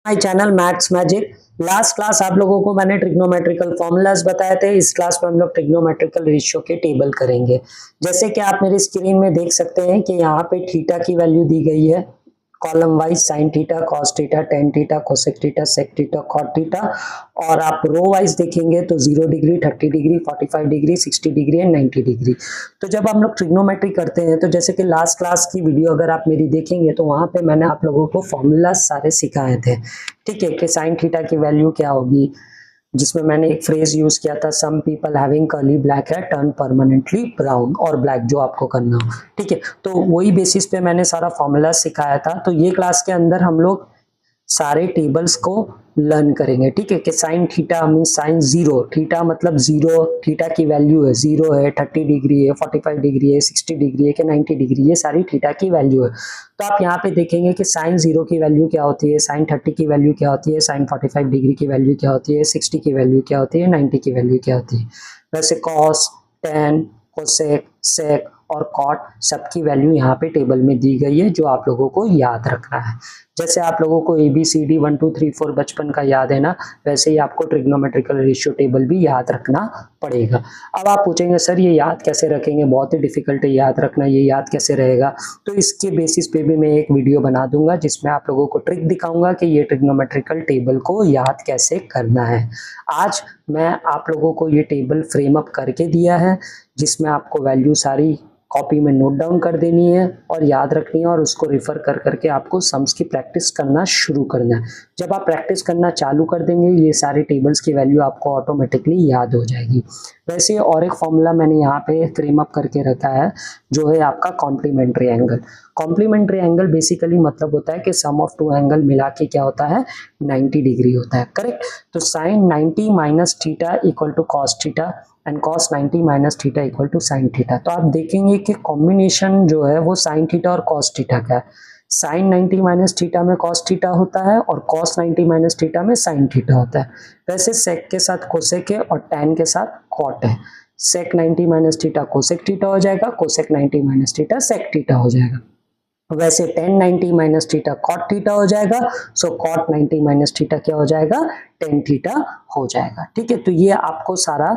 My channel maths magic. Last class आप लोगों को मैंने ट्रिग्नोमेट्रिकल फॉर्मूलाज बताए थे। इस क्लास में हम लोग ट्रिग्नोमेट्रिकल रेशियो के टेबल करेंगे। जैसे कि आप मेरी स्क्रीन में देख सकते हैं कि यहाँ पे थीटा की वैल्यू दी गई है column wise, sine theta, cos theta, tan theta, cosec theta, sec theta, cot theta. और आप रो वाइज देखेंगे तो 0 degree, 30 degree, 45 degree, 60 degree and 90 degree. तो जब हम लोग ट्रिग्नोमेट्री करते हैं तो जैसे कि लास्ट क्लास की वीडियो अगर आप मेरी देखेंगे तो वहां पे मैंने आप लोगों को फॉर्मूला सारे सिखाए थे। ठीक है, कि साइन थीटा की वैल्यू क्या होगी, जिसमें मैंने एक फ्रेज यूज किया था, some people having curly black hair turn permanently brown और ब्लैक, जो आपको करना हो। ठीक है, तो वही बेसिस पे मैंने सारा फॉर्मूला सिखाया था। तो ये क्लास के अंदर हम लोग सारे टेबल्स को लर्न करेंगे। ठीक है, कि sine theta mean sine zero, theta मतलब जीरो, थीटा की वैल्यू है जीरो है, 30 डिग्री है, 45 डिग्री है, 60 डिग्री है कि 90 डिग्री, ये सारी थीटा की वैल्यू है। तो आप यहाँ पे देखेंगे कि साइन जीरो की वैल्यू क्या होती है, साइन 30 की वैल्यू क्या होती है, साइन 45 डिग्री की वैल्यू क्या होती है, 60 की वैल्यू क्या होती है, 90 की वैल्यू क्या होती है। वैसे कॉस, टेन, कोसेक, सेक और कॉट सबकी वैल्यू यहाँ पे टेबल में दी गई है, जो आप लोगों को याद रखना है। जैसे आप लोगों को ABCD 1 2 3 4 बचपन का याद है ना, वैसे ही आपको ट्रिग्नोमेट्रिकल रेशियो टेबल भी याद रखना पड़ेगा। अब आप पूछेंगे सर ये याद कैसे रखेंगे, बहुत ही डिफिकल्ट है याद रखना, ये याद कैसे रहेगा। तो इसके बेसिस पे भी मैं एक वीडियो बना दूंगा जिसमें आप लोगों को ट्रिक दिखाऊंगा कि ये ट्रिग्नोमेट्रिकल टेबल को याद कैसे करना है। आज मैं आप लोगों को ये टेबल फ्रेम अप करके दिया है, जिसमें आपको वैल्यू सारी कॉपी में नोट डाउन कर देनी है और याद रखनी है, और उसको रिफर कर करके आपको सम्स की प्रैक्टिस करना शुरू करना है। जब आप प्रैक्टिस करना चालू कर देंगे ये सारे टेबल्स की वैल्यू आपको ऑटोमेटिकली याद हो जाएगी। वैसे और एक फॉर्मूला मैंने यहाँ पे फ्रेम अप करके रखा है, जो है आपका complementary angle. Complementary angle basically मतलब होता है कि सम ऑफ टू एंगल मिला के क्या होता है, 90 डिग्री होता है। करेक्ट। तो sine 90 minus theta equal to cos theta and cos 90 minus theta equal to sine theta. तो आप देखेंगे कि कॉम्बिनेशन जो है वो साइन थीटा और cos थीटा का है। साइन 90 माइनस थीटा में cos थीटा होता है और cos 90 माइनस थीटा में साइन थीटा होता है। वैसे सेक के साथ कोसेक है और टैन के साथ कॉट है। Sec 90 minus theta cosec theta हो जाएगा, cosec 90 minus theta sec theta हो जाएगा। वैसे tan 90 minus theta cot theta हो जाएगा, सो कॉट 90 माइनस थीटा क्या हो जाएगा, टेन थीटा हो जाएगा। ठीक है, तो ये आपको सारा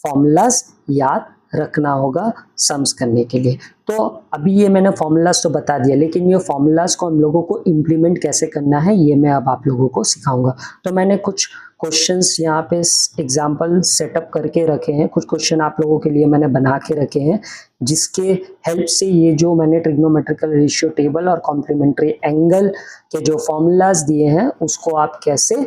फॉर्मूलाज याद रखना होगा सम्स करने के लिए। तो अभी ये मैंने फॉर्मूलाज तो बता दिया, लेकिन ये फॉर्मूलाज को हम लोगों को इम्प्लीमेंट कैसे करना है ये मैं अब आप लोगों को सिखाऊंगा। तो मैंने कुछ क्वेश्चंस यहाँ पे एग्जांपल सेटअप करके रखे हैं, कुछ क्वेश्चन आप लोगों के लिए मैंने बना के रखे हैं, जिसके हेल्प से ये जो मैंने ट्रिग्नोमेट्रिकल रेशियो टेबल और कॉम्प्लीमेंट्री एंगल के जो फॉर्मूलाज दिए हैं उसको आप कैसे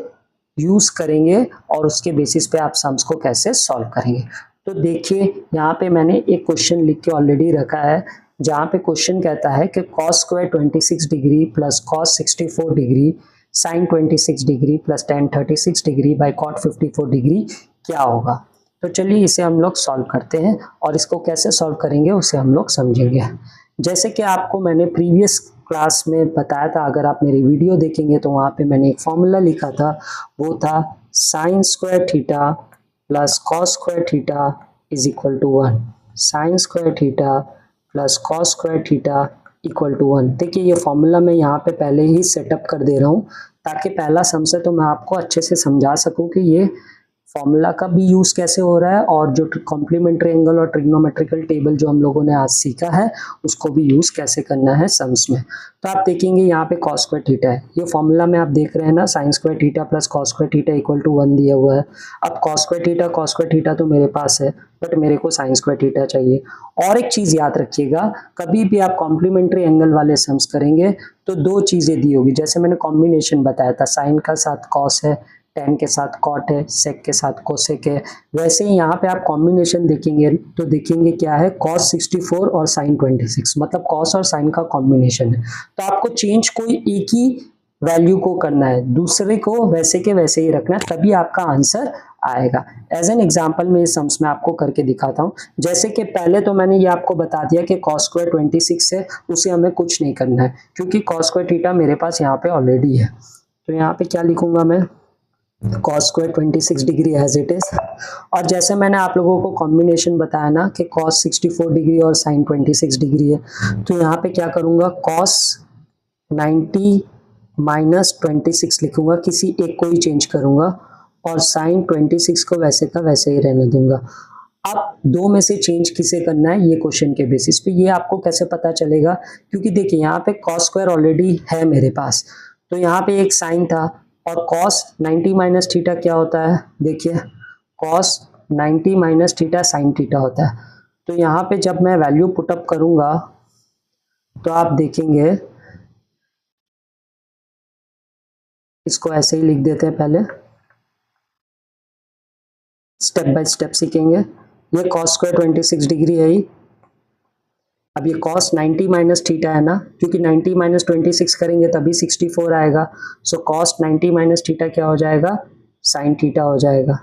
यूज करेंगे और उसके बेसिस पे आप सम्स को कैसे सॉल्व करेंगे। तो देखिए यहाँ पे मैंने एक क्वेश्चन लिख के ऑलरेडी रखा है, जहाँ पे क्वेश्चन कहता है कि cos square 26 degree plus cos 64 degree sine 26 degree plus tan 36 degree by cot 54 degree क्या होगा। तो चलिए इसे हम लोग सॉल्व करते हैं, और इसको कैसे सॉल्व करेंगे उसे हम लोग समझेंगे। जैसे कि आपको मैंने प्रीवियस क्लास में बताया था, अगर आप मेरी वीडियो देखेंगे तो वहाँ पे मैंने एक फॉर्मूला लिखा था, वो था sine square theta plus cos square theta is equal to 1। Sine square theta plus cos square theta equal to 1। देखिए ये फॉर्मूला मैं यहाँ पे पहले ही सेटअप कर दे रहा हूँ, ताकि पहला सम से तो मैं आपको अच्छे से समझा सकूँ कि ये फॉर्मूला का भी यूज कैसे हो रहा है, और जो कॉम्प्लीमेंट्री एंगल और ट्रिग्नोमेट्रिकल टेबल जो हम लोगों ने आज सीखा है उसको भी यूज कैसे करना है सम्स में। तो आप देखेंगे यहाँ पे कॉस स्क्वायर थीटा है, ये फॉर्मूला में आप देख रहे हैं ना, sine square theta plus cos square theta equal to 1 दिया हुआ है। अब कॉस स्क्वायर थीटा तो मेरे पास है, बट मेरे को साइन स्क्वायर थीटा चाहिए। और एक चीज याद रखिएगा, कभी भी आप कॉम्प्लीमेंट्री एंगल वाले सम्स करेंगे तो दो चीजें दी होगी, जैसे मैंने कॉम्बिनेशन बताया था, साइन का साथ कॉस है, टेन के साथ कॉट है, सेक के साथ कोसेक है। वैसे ही यहाँ पे आप कॉम्बिनेशन देखेंगे तो देखेंगे क्या है, cos 64 और sin 26, मतलब cos और sin का कॉम्बिनेशन है। तो आपको चेंज कोई एक ही वैल्यू को करना है, दूसरे को वैसे के वैसे ही रखना है, तभी आपका आंसर आएगा। एज एन एग्जाम्पल में इस सम्स में आपको करके दिखाता हूँ। जैसे कि पहले तो मैंने ये आपको बता दिया कि cos स्क्वायर 26 है, उसे हमें कुछ नहीं करना है, क्योंकि cos स्क्वायर थीटा मेरे पास यहाँ पे ऑलरेडी है। तो यहाँ पे क्या लिखूंगा मैं, cos square 26 degree as it is. और जैसे मैंने आप लोगों को कॉम्बिनेशन बताया ना कि cos 64 डिग्री और sin 26 डिग्री है, तो यहाँ पे क्या करूँगा, cos 90 -26 लिखूंगा, किसी एक को ही चेंज करूंगा और साइन 26 को वैसे का वैसे ही रहने दूंगा। अब दो में से चेंज किसे करना है ये क्वेश्चन के बेसिस पे, ये आपको कैसे पता चलेगा, क्योंकि देखिए यहाँ पे कॉस स्क्वायर ऑलरेडी है मेरे पास, तो यहाँ पे एक साइन था और कॉस 90 माइनस थीटा क्या होता है, देखिए cos 90 minus theta sine theta होता है। तो यहाँ पे जब मैं वैल्यू पुटअप करूंगा तो आप देखेंगे, इसको ऐसे ही लिख देते हैं, पहले स्टेप बाय स्टेप सीखेंगे। ये कॉस स्क्वायर 26 डिग्री है ही। अब ये कॉस 90 माइनस थीटा है ना, क्योंकि 90 माइनस 26 करेंगे तभी 64 आएगा। सो कॉस 90 माइनस थीटा क्या हो जाएगा, साइन थीटा हो जाएगा।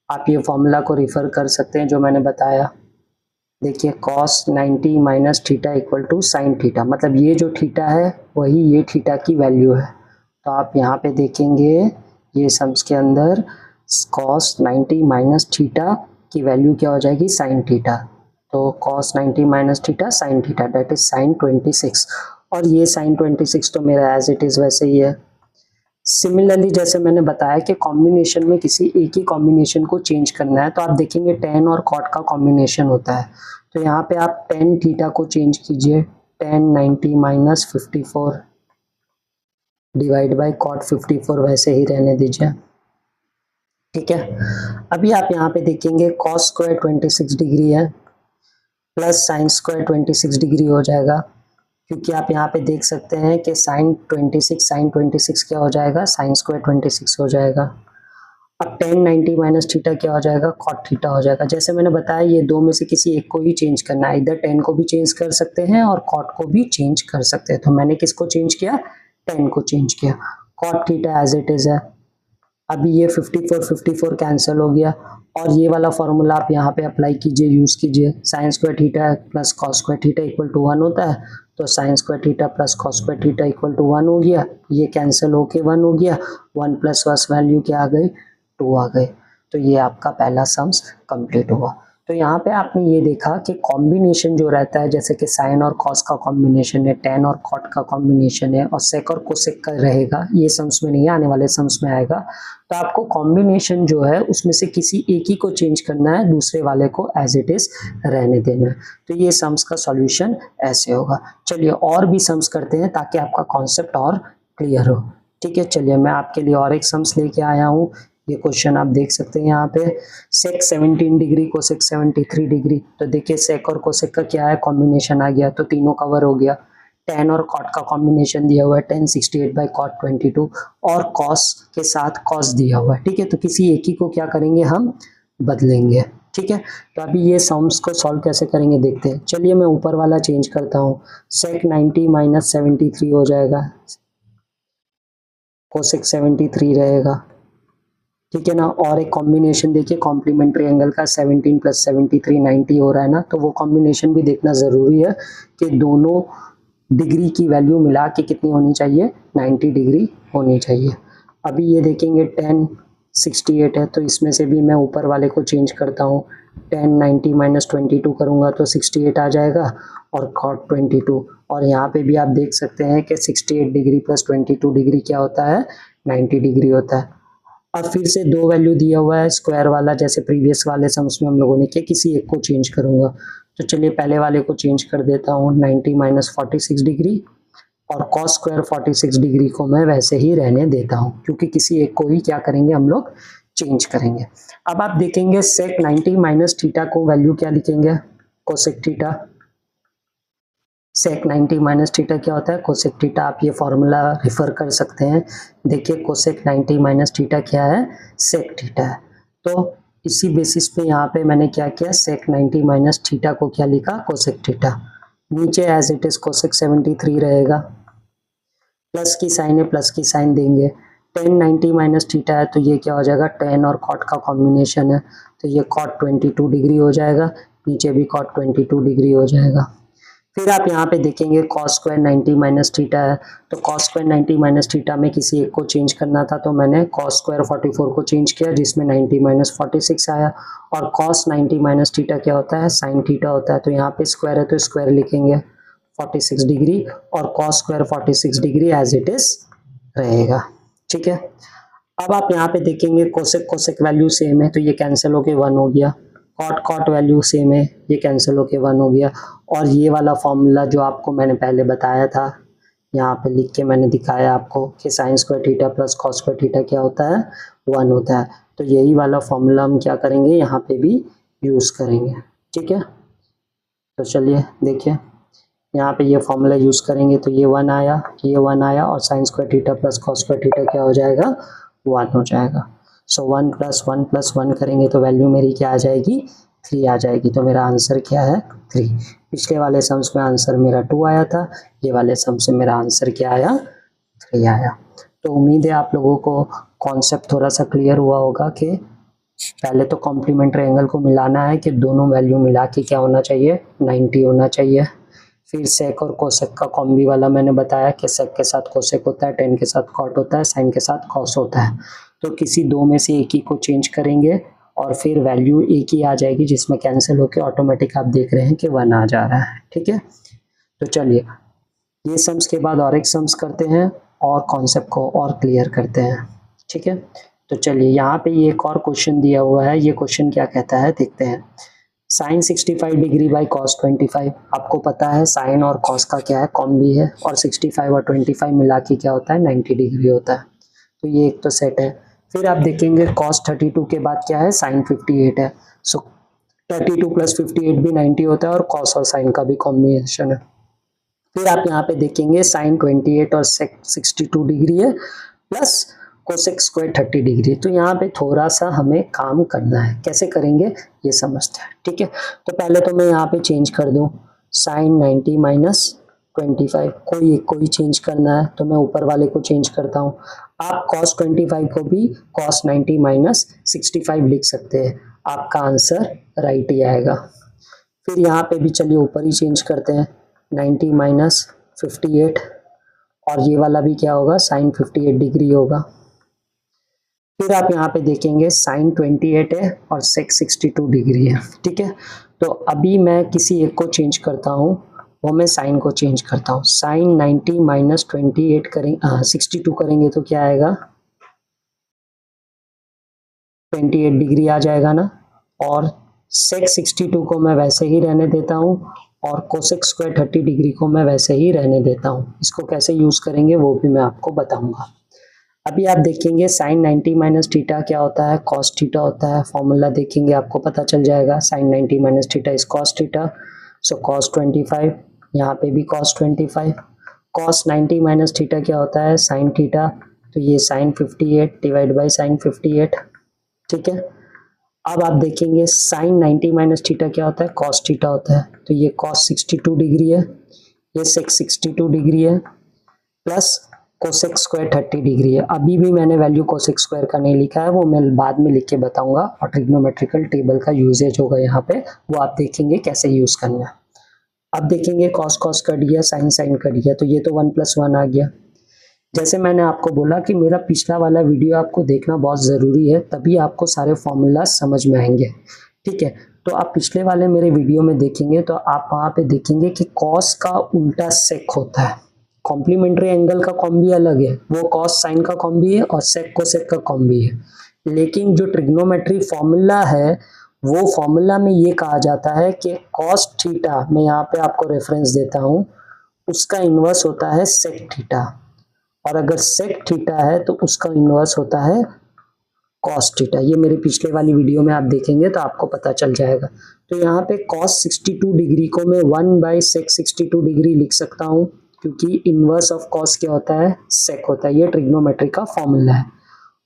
आप ये फॉर्मूला को रिफर कर सकते हैं जो मैंने बताया। देखिए cos 90 minus theta equal to sine theta, मतलब ये जो थीटा है वही ये थीटा की वैल्यू है। तो आप यहाँ पे देखेंगे ये सम्स के अंदर कॉस 90 माइनस थीटा की वैल्यू क्या हो जाएगी, साइन थीटा। तो cos 90 minus theta sine theta that is sine 26, और ये साइन 26 तो मेरा एज इट इज वैसे ही है। सिमिलरली जैसे मैंने बताया कि कॉम्बिनेशन में किसी एक ही कॉम्बिनेशन को चेंज करना है, तो आप देखेंगे tan और cot का कॉम्बिनेशन होता है। तो यहाँ पे आप tan थीटा को चेंज कीजिए, tan 90 minus 54 divide by cot 54 वैसे ही रहने दीजिए, ठीक है। अभी आप यहाँ पे देखेंगे cos स्क्वायर 26 डिग्री है प्लस साइन स्क्वायर 26 डिग्री हो जाएगा, क्योंकि आप यहाँ पे देख सकते हैं कि साइन 26 क्या हो जाएगा, साइन स्क्वायर 26 हो जाएगा। अब tan 90 माइनस थीटा क्या हो जाएगा, cot थीटा हो जाएगा। जैसे मैंने बताया ये दो में से किसी एक को ही चेंज करना है, इधर tan को भी चेंज कर सकते हैं और cot को भी चेंज कर सकते हैं। तो मैंने किसको चेंज किया, tan को चेंज किया। cot theta as it is है। अभी ये 54 कैंसिल हो गया, और ये वाला फॉर्मूला आप यहाँ पे अप्लाई कीजिए, यूज कीजिए। Sine square theta plus cos square theta equal to 1 होता है, तो sine square theta plus cos square theta equal to 1 हो गया। ये कैंसिल होके 1 हो गया, 1 प्लस वस वैल्यू क्या आ गई, 2 आ गई। तो ये आपका पहला सम्स कंप्लीट हुआ। तो यहाँ पे आपने ये देखा कि कॉम्बिनेशन जो रहता है, जैसे कि साइन और कॉस का कॉम्बिनेशन है, tan और cot का कॉम्बिनेशन है, और सेक और कोसेक का रहेगा, ये सम्स में नहीं, आने वाले सम्स में आएगा। तो आपको कॉम्बिनेशन जो है उसमें से किसी एक ही को चेंज करना है, दूसरे वाले को एज इट इज रहने देना है। तो ये सम्स का सॉल्यूशन ऐसे होगा। चलिए और भी सम्स करते हैं ताकि आपका कॉन्सेप्ट और क्लियर हो, ठीक है। चलिए मैं आपके लिए और एक सम्स लेके आया हूँ। ये क्वेश्चन आप देख सकते हैं यहाँ पे, सेक 17 डिग्री कोसेक 73 डिग्री। तो देखिए सेक और कोसेक का क्या है, कॉम्बिनेशन आ गया, तो तीनों कवर हो गया। tan और cot का कॉम्बिनेशन दिया हुआ है, tan 68 बाई cot 22, और cos के साथ cos दिया हुआ है, ठीक है। तो किसी एक ही को क्या करेंगे, हम बदलेंगे, ठीक है। तो अभी ये सम्स को सॉल्व कैसे करेंगे देखते हैं। चलिए मैं ऊपर वाला चेंज करता हूँ, सेक 90 माइनस 73 हो जाएगा, कोसेक 73 रहेगा, ठीक है ना। और एक कॉम्बिनेशन देखिए कॉम्प्लीमेंट्री एंगल का, 17 प्लस 73 90 हो रहा है ना, तो वो कॉम्बिनेशन भी देखना ज़रूरी है कि दोनों डिग्री की वैल्यू मिला के कितनी होनी चाहिए, 90 डिग्री होनी चाहिए। अभी ये देखेंगे tan 68 है, तो इसमें से भी मैं ऊपर वाले को चेंज करता हूँ, tan 90 माइनस 22 करूँगा तो 68 आ जाएगा, और cot 22। और यहाँ पे भी आप देख सकते हैं कि 68 डिग्री प्लस 22 डिग्री क्या होता है, 90 डिग्री होता है। अब फिर से दो वैल्यू दिया हुआ है स्क्वायर वाला, जैसे प्रीवियस वाले सम्स में हम लोगों ने किया, किसी एक को चेंज करूंगा। तो चलिए पहले वाले को चेंज कर देता हूँ, 90 माइनस 46 डिग्री, और कॉस स्क्वायर 46 डिग्री को मैं वैसे ही रहने देता हूँ, क्योंकि किसी एक को ही क्या करेंगे हम लोग, चेंज करेंगे। अब आप देखेंगे सेक 90 माइनस थीटा को वैल्यू क्या लिखेंगे, कोसेक थीटा। सेक 90 माइनस थीटा क्या होता है, कोसेक थीटा। आप ये फॉर्मूला रिफर कर सकते हैं। देखिए कोसेक 90 माइनस थीटा क्या है, सेक थीटा है। तो इसी बेसिस पे यहाँ पे मैंने क्या किया, सेक 90 माइनस थीटा को क्या लिखा, कोसेक थीटा। नीचे एज इट इज कोसेक 73 रहेगा, प्लस की साइन है, प्लस की साइन देंगे। tan 90 माइनस थीटा है, तो ये क्या हो जाएगा, tan और cot का कॉम्बिनेशन है, तो ये cot 22 डिग्री हो जाएगा, नीचे भी cot 22 डिग्री हो जाएगा। फिर आप यहाँ पे देखेंगे cos स्क्वायर 90 माइनस थीटा है, तो cos स्क्वायर 90 माइनस थीटा में किसी एक को चेंज करना था, तो मैंने cos स्क्वायर 44 को चेंज किया, जिसमें 90 माइनस 46 आया। और cos 90 माइनस थीटा क्या होता है, साइन थीटा होता है। तो यहाँ पे स्क्वायर है तो स्क्वायर लिखेंगे 46 डिग्री, और cos square 46 degree as it is रहेगा। ठीक है, अब आप यहाँ पे देखेंगे कोसेक कोसेक वैल्यू सेम है तो ये कैंसिल होके 1 हो गया, कॉट कॉट वैल्यू सेम है, ये कैंसिल होके 1 हो गया। और ये वाला फॉर्मूला जो आपको मैंने पहले बताया था, यहाँ पे लिख के मैंने दिखाया आपको कि sign square theta plus cos square theta क्या होता है, 1 होता है। तो यही वाला फॉर्मूला हम क्या करेंगे, यहाँ पे भी यूज करेंगे। ठीक है, तो चलिए देखिए, यहाँ पे ये फॉर्मूला यूज करेंगे तो ये 1 आया, ये 1 आया, और sign square theta plus cos square theta क्या हो जाएगा, 1 हो जाएगा। सो 1 + 1 करेंगे तो वैल्यू मेरी क्या आ जाएगी, 3 आ जाएगी। तो मेरा आंसर क्या है, 3। पिछले वाले सम्स में आंसर मेरा 2 आया था, ये वाले सम से मेरा आंसर क्या आया, 3 आया। तो उम्मीद है आप लोगों को कॉन्सेप्ट थोड़ा सा क्लियर हुआ होगा कि पहले तो कॉम्प्लीमेंट्री एंगल को मिलाना है कि दोनों वैल्यू मिला के क्या होना चाहिए, 90 होना चाहिए। फिर सेक और कोसेक का कॉम्बी वाला मैंने बताया कि सेक के साथ कोसेक होता है, टेन के साथ कॉट होता है, साइन के साथ कॉस होता है। तो किसी दो में से एक ही को चेंज करेंगे और फिर वैल्यू एक ही आ जाएगी, जिसमें कैंसिल होकर ऑटोमेटिक आप देख रहे हैं कि 1 आ जा रहा है। ठीक है, तो चलिए ये सम्स के बाद और एक सम्स करते हैं और कॉन्सेप्ट को और क्लियर करते हैं। ठीक है, तो चलिए यहाँ पे ये एक और क्वेश्चन दिया हुआ है, ये क्वेश्चन क्या कहता है देखते हैं। साइन 65 डिग्री बाई कॉस 25, आपको पता है साइन और कॉस का क्या है, कॉम्बी है, और 65 और 25 मिला के क्या होता है, 90 डिग्री होता है। तो ये एक तो सेट है। फिर आप देखेंगे कॉस 32 के बाद क्या है, साइन 58 है। सो 32 + 58 भी 90 होता है, और कॉस और साइन का भी कॉम्बिनेशन है। फिर आप यहाँ पे देखेंगे साइन 28 और सेक 62 डिग्री है, प्लस कोसेक स्क्वायर 30 डिग्री। तो यहाँ पे थोड़ा सा हमें काम करना है, कैसे करेंगे ये समझते हैं। ठीक है, तो पहले तो मैं यहाँ पे चेंज कर दूँ, साइन 90 - 25, कोई एक को ही चेंज करना है तो मैं ऊपर वाले को चेंज करता हूँ। आप cos 25 को भी cos 90 - 65 लिख सकते हैं, आपका आंसर राइट ही आएगा। फिर यहाँ पे भी चलिए ऊपर ही चेंज करते हैं, 90 - 58, और ये वाला भी क्या होगा, साइन 58 डिग्री होगा। फिर आप यहाँ पे देखेंगे साइन 28 है और सेक 62 डिग्री है। ठीक है, तो अभी मैं किसी एक को चेंज करता हूँ, वो मैं साइन को चेंज करता हूँ। साइन 90 - 28 करेंगे, 62 करेंगे तो क्या आएगा, 28 डिग्री आ जाएगा ना। और सेक 62 को मैं वैसे ही रहने देता हूँ, और कोसेक स्क्वायर 30 डिग्री को मैं वैसे ही रहने देता हूँ। इसको कैसे यूज करेंगे वो भी मैं आपको बताऊंगा। अभी आप देखेंगे साइन 90 - थीटा क्या होता है, कॉस थीटा होता है। फॉर्मूला देखेंगे आपको पता चल जाएगा, sine 90 - theta is cos theta. So cos 25, यहाँ पे भी कॉस 25। कॉस 90 - थीटा क्या होता है, साइन थीटा, तो ये साइन 58 डिवाइड बाई साइन 58। ठीक है, अब आप देखेंगे साइन 90 - थीटा क्या होता है, कॉस थीटा होता है, तो ये कॉस 62 डिग्री है, ये सेक 62 डिग्री है, प्लस कोसेक स्क्वायर 30 डिग्री है। अभी भी मैंने वैल्यू कोसेक स्क्वायर का नहीं लिखा है, वो मैं बाद में लिख के बताऊंगा, और ट्रिग्नोमेट्रिकल टेबल का यूजेज होगा यहाँ पे, वो आप देखेंगे कैसे यूज करना है। अब देखेंगे कॉस कॉस कट गया, साइन साइन कट गया, तो ये तो 1 + 1 आ गया। जैसे मैंने आपको बोला कि मेरा पिछला वाला वीडियो आपको देखना बहुत ज़रूरी है, तभी आपको सारे फॉर्मूला समझ में आएंगे। ठीक है, तो आप पिछले वाले मेरे वीडियो में देखेंगे तो आप वहाँ पे देखेंगे कि कॉस का उल्टा सेक होता है। कॉम्प्लीमेंट्री एंगल का कॉम्बी अलग है, वो कॉस साइन का कॉम्बी है, और सेक कोसेक का कॉम्बी है। लेकिन जो ट्रिग्नोमेट्री फॉर्मूला है, वो फॉर्मूला में ये कहा जाता है कि कॉस थीटा, मैं यहाँ पे आपको रेफरेंस देता हूँ, उसका इन्वर्स होता है सेक थीटा, और अगर सेक थीटा है तो उसका इन्वर्स होता है कॉस थीटा। ये मेरे पिछले वाली वीडियो में आप देखेंगे तो आपको पता चल जाएगा। तो यहाँ पे कॉस 62 डिग्री को मैं 1/sec 62 डिग्री लिख सकता हूँ, क्योंकि इन्वर्स ऑफ कॉस क्या होता है, सेक होता है। ये ट्रिग्नोमेट्री का फॉर्मूला है,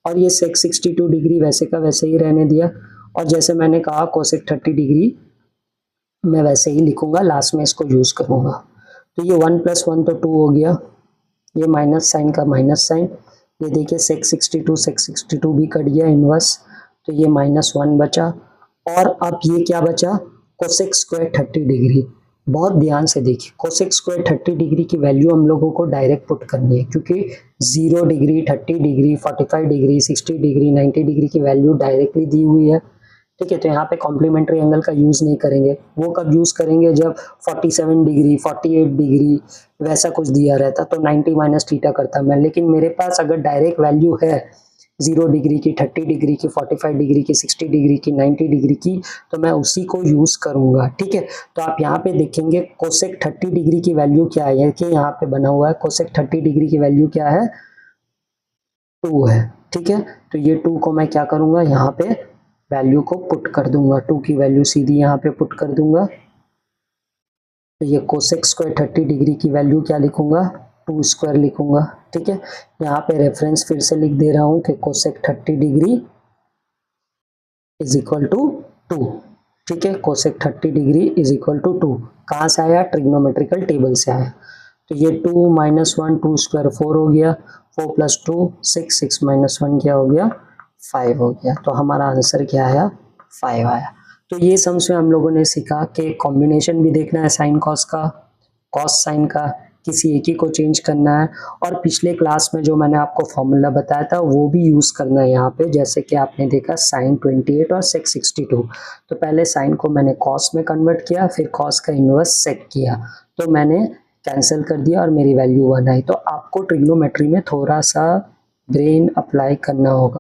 और ये सेक 62 डिग्री वैसे का वैसे ही रहने दिया, और जैसे मैंने कहा कोसेक 30 डिग्री मैं वैसे ही लिखूंगा, लास्ट में इसको यूज करूंगा। तो ये 1 + 1 तो 2 हो गया, ये माइनस साइन का माइनस साइन, ये देखिए सेक 62 भी कट गया इनवर्स, तो ये -1 बचा। और अब ये क्या बचा, कोसेक स्क्वायर 30 डिग्री। बहुत ध्यान से देखिए, कोसेक स्क्वायर 30 डिग्री की वैल्यू हम लोगों को डायरेक्ट पुट करनी है, क्योंकि 0 degree, 30 degree, 45 degree, 60 degree, 90 degree की वैल्यू डायरेक्टली दी हुई है। ठीक है। तो यहाँ पे कॉम्प्लीमेंट्री एंगल का यूज़ नहीं करेंगे, वो कब यूज़ करेंगे जब 47 डिग्री 48 डिग्री वैसा कुछ दिया रहता तो 90 माइनस थीटा करता मैं। लेकिन मेरे पास अगर डायरेक्ट वैल्यू है 0 डिग्री की, 30 डिग्री की, 45 डिग्री की, 60 डिग्री की, 90 डिग्री की, तो मैं उसी को यूज़ करूँगा। ठीक है। तो आप यहाँ पे देखेंगे कोसेक 30 डिग्री की वैल्यू क्या है, कि यहाँ पे बना हुआ है कोसेक 30 डिग्री की वैल्यू क्या है, 2 है। ठीक है। तो ये 2 को मैं क्या करूँगा, यहाँ पे वैल्यू को पुट कर दूंगा, 2 की वैल्यू सीधी यहाँ पे पुट कर दूंगा। तो ये कोसेक स्क्वायर 30 डिग्री की वैल्यू क्या लिखूंगा, 2 स्क्वायर लिखूंगा। ठीक है। यहाँ पे रेफरेंस फिर से लिख दे रहा हूँ कि cosec 30 degree is equal to 2। ठीक है। Cosec 30 degree is equal to 2 कहाँ से आया, ट्रिग्नोमेट्रिकल टेबल से आया। तो ये 2 माइनस 1 2 स्क्वायर 4 हो गया, 4 प्लस 2 6 6 माइनस 1 क्या हो गया 5 हो गया। तो हमारा आंसर क्या आया 5 आया। तो ये सम्स में हम लोगों ने सीखा कि कॉम्बिनेशन भी देखना है साइन कॉस का, कॉस साइन का, किसी एक ही को चेंज करना है। और पिछले क्लास में जो मैंने आपको फॉर्मूला बताया था वो भी यूज़ करना है यहाँ पे। जैसे कि आपने देखा साइन 28 और सेक 62, तो पहले साइन को मैंने कॉस में कन्वर्ट किया, फिर कॉस का इन्वर्स सेक किया, तो मैंने कैंसिल कर दिया और मेरी वैल्यू 1 आई। तो आपको ट्रिग्नोमेट्री में थोड़ा सा ब्रेन अप्लाई करना होगा।